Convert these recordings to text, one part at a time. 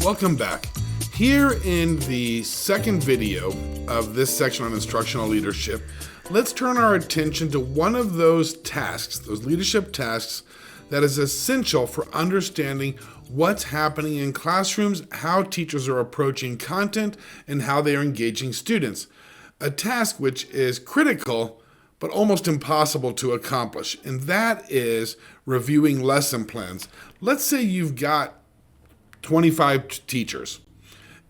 Welcome back. Here in the second video of this section on instructional leadership, let's turn our attention to one of those tasks, those leadership tasks that is essential for understanding what's happening in classrooms, how teachers are approaching content, and how they are engaging students. A task which is critical but almost impossible to accomplish, and that is reviewing lesson plans. Let's say you've got 25 teachers,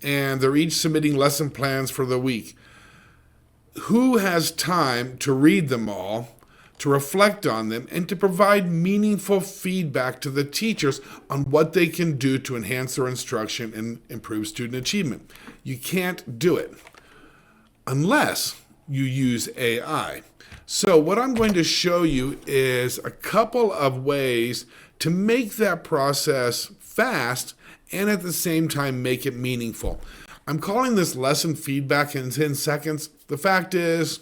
and they're each submitting lesson plans for the week. Who has time to read them all, to reflect on them, and to provide meaningful feedback to the teachers on what they can do to enhance their instruction and improve student achievement? You can't do it unless you use AI. So what I'm going to show you is a couple of ways to make that process fast and at the same time make it meaningful. I'm calling this lesson feedback in 10 seconds. The fact is,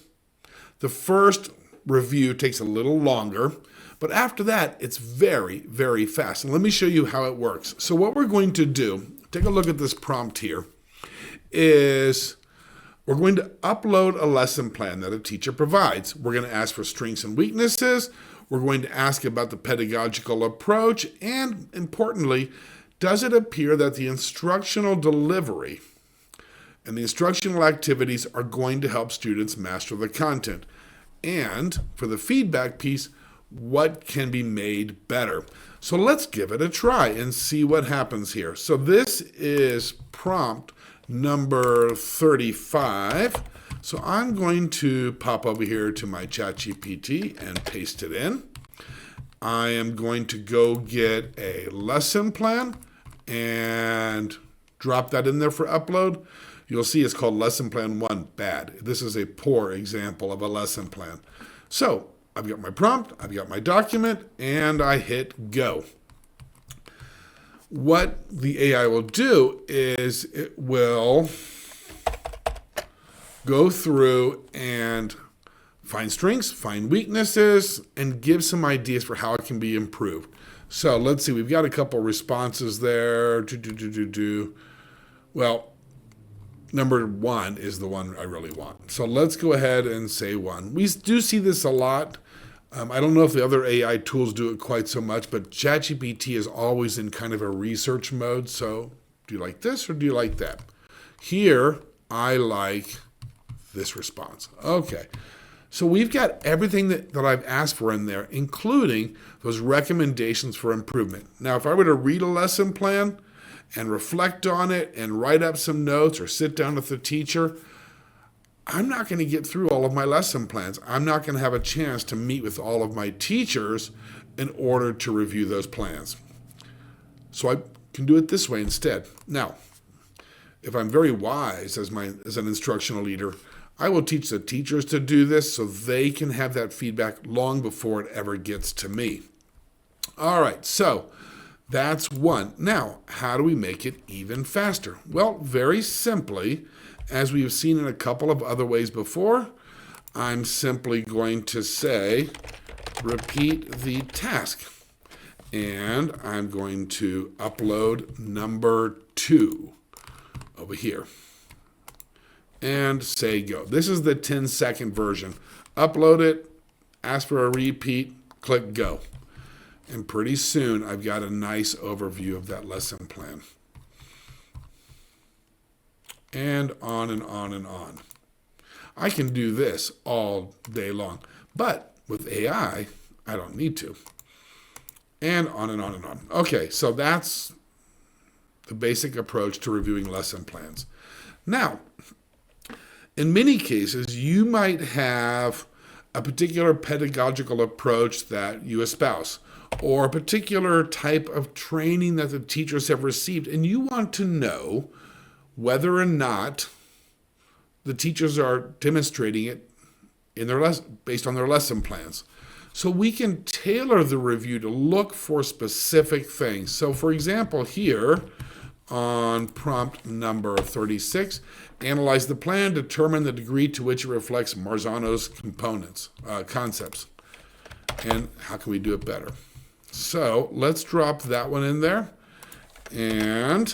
the first review takes a little longer, but after that, it's very, very fast. And let me show you how it works. So what we're going to do, take a look at this prompt here, is we're going to upload a lesson plan that a teacher provides. We're going to ask for strengths and weaknesses. We're going to ask about the pedagogical approach. And importantly, does it appear that the instructional delivery and the instructional activities are going to help students master the content? And for the feedback piece, what can be made better? So let's give it a try and see what happens here. So this is prompt number 35. So I'm going to pop over here to my ChatGPT and paste it in. I am going to go get a lesson plan and drop that in there for upload. You'll see it's called Lesson Plan 1, bad. This is a poor example of a lesson plan. So I've got my prompt, I've got my document, and I hit go. What the AI will do is it will go through and find strengths, find weaknesses, and give some ideas for how it can be improved. So let's see, we've got a couple responses there. Well, number 1 is the one I really want. So let's go ahead and say 1. We do see this a lot. I don't know if the other AI tools do it quite so much, but ChatGPT is always in kind of a research mode. So do you like this or do you like that? Here, I like this response. Okay. So we've got everything that I've asked for in there, including those recommendations for improvement. Now, if I were to read a lesson plan and reflect on it and write up some notes or sit down with the teacher, I'm not going to get through all of my lesson plans. I'm not going to have a chance to meet with all of my teachers in order to review those plans. So I can do it this way instead. Now, if I'm very wise as an instructional leader, I will teach the teachers to do this so they can have that feedback long before it ever gets to me. All right, so that's 1. Now, how do we make it even faster? Well, very simply, as we've seen in a couple of other ways before, I'm simply going to say, repeat the task. And I'm going to upload number 2 over here. And say go. This is the 10-second version. Upload it, ask for a repeat, click go. And pretty soon, I've got a nice overview of that lesson plan. And on and on and on. I can do this all day long, but with AI, I don't need to. And on and on and on. Okay, so that's the basic approach to reviewing lesson plans. Now, in many cases, you might have a particular pedagogical approach that you espouse, or a particular type of training that the teachers have received, and you want to know whether or not the teachers are demonstrating it in their based on their lesson plans. So we can tailor the review to look for specific things. So for example, here on prompt number 36, analyze the plan, determine the degree to which it reflects Marzano's concepts. And how can we do it better? So let's drop that one in there. And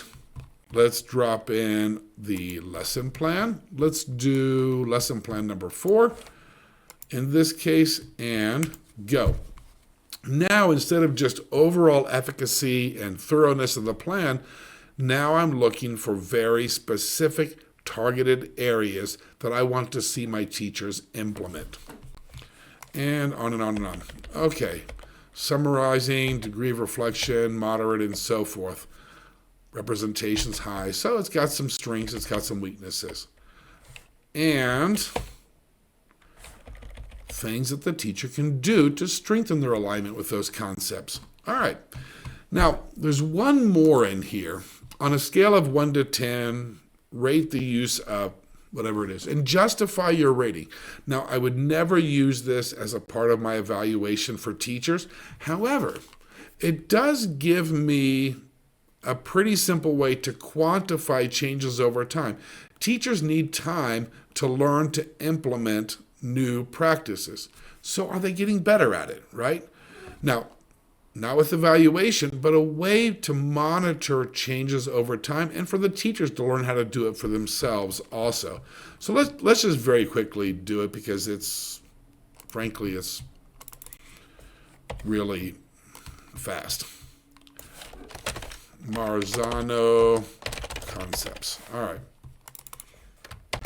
let's drop in the lesson plan. Let's do lesson plan number 4 in this case, and go. Now, instead of just overall efficacy and thoroughness of the plan, now I'm looking for very specific targeted areas that I want to see my teachers implement. And on and on and on. Okay, summarizing, degree of reflection, moderate, and so forth. Representation's high, so it's got some strengths, it's got some weaknesses. And things that the teacher can do to strengthen their alignment with those concepts. All right. Now, there's one more in here. On a scale of 1 to 10, rate the use of whatever it is and justify your rating. Now, I would never use this as a part of my evaluation for teachers. However, it does give me a pretty simple way to quantify changes over time. Teachers need time to learn to implement new practices. So are they getting better at it, right? Now, not with evaluation, but a way to monitor changes over time and for the teachers to learn how to do it for themselves also. So let's just very quickly do it because frankly, it's really fast. Marzano concepts. All right.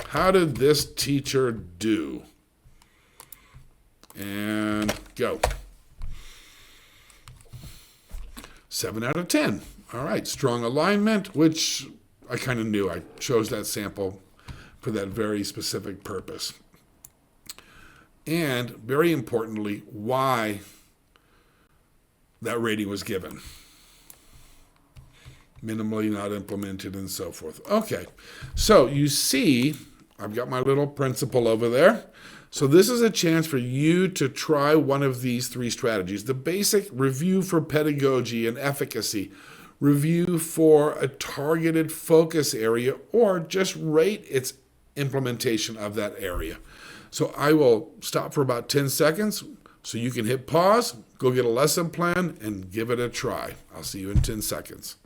How did this teacher do? And go. 7 out of 10. All right, strong alignment, which I kind of knew. I chose that sample for that very specific purpose. And very importantly, why that rating was given. Minimally not implemented and so forth. Okay, so you see, I've got my little principle over there. So this is a chance for you to try one of these 3 strategies. The basic review for pedagogy and efficacy, review for a targeted focus area, or just rate its implementation of that area. So I will stop for about 10 seconds so you can hit pause, go get a lesson plan, and give it a try. I'll see you in 10 seconds.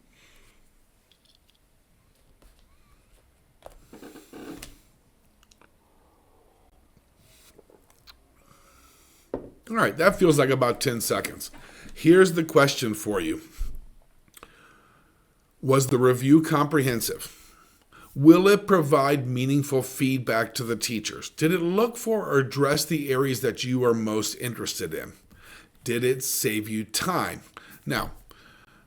All right, that feels like about 10 seconds. Here's the question for you. Was the review comprehensive? Will it provide meaningful feedback to the teachers? Did it look for or address the areas that you are most interested in? Did it save you time? Now,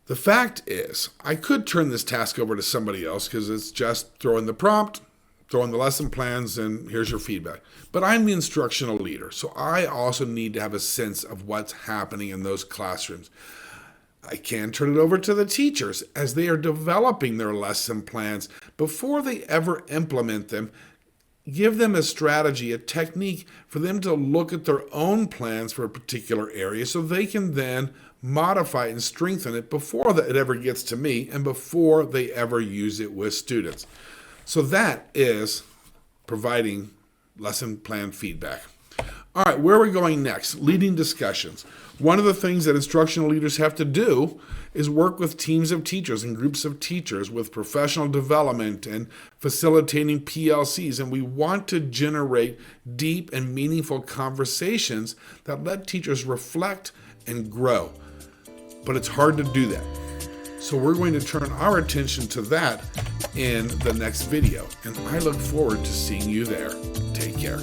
the fact is, I could turn this task over to somebody else because it's just throw in the prompt, throw in the lesson plans, and here's your feedback. But I'm the instructional leader, so I also need to have a sense of what's happening in those classrooms. I can turn it over to the teachers as they are developing their lesson plans. Before they ever implement them, give them a strategy, a technique for them to look at their own plans for a particular area so they can then modify and strengthen it before it ever gets to me and before they ever use it with students. So that is providing lesson plan feedback. All right, where are we going next? Leading discussions. One of the things that instructional leaders have to do is work with teams of teachers and groups of teachers with professional development and facilitating PLCs. And we want to generate deep and meaningful conversations that let teachers reflect and grow. But it's hard to do that. So we're going to turn our attention to that in the next video. And I look forward to seeing you there. Take care.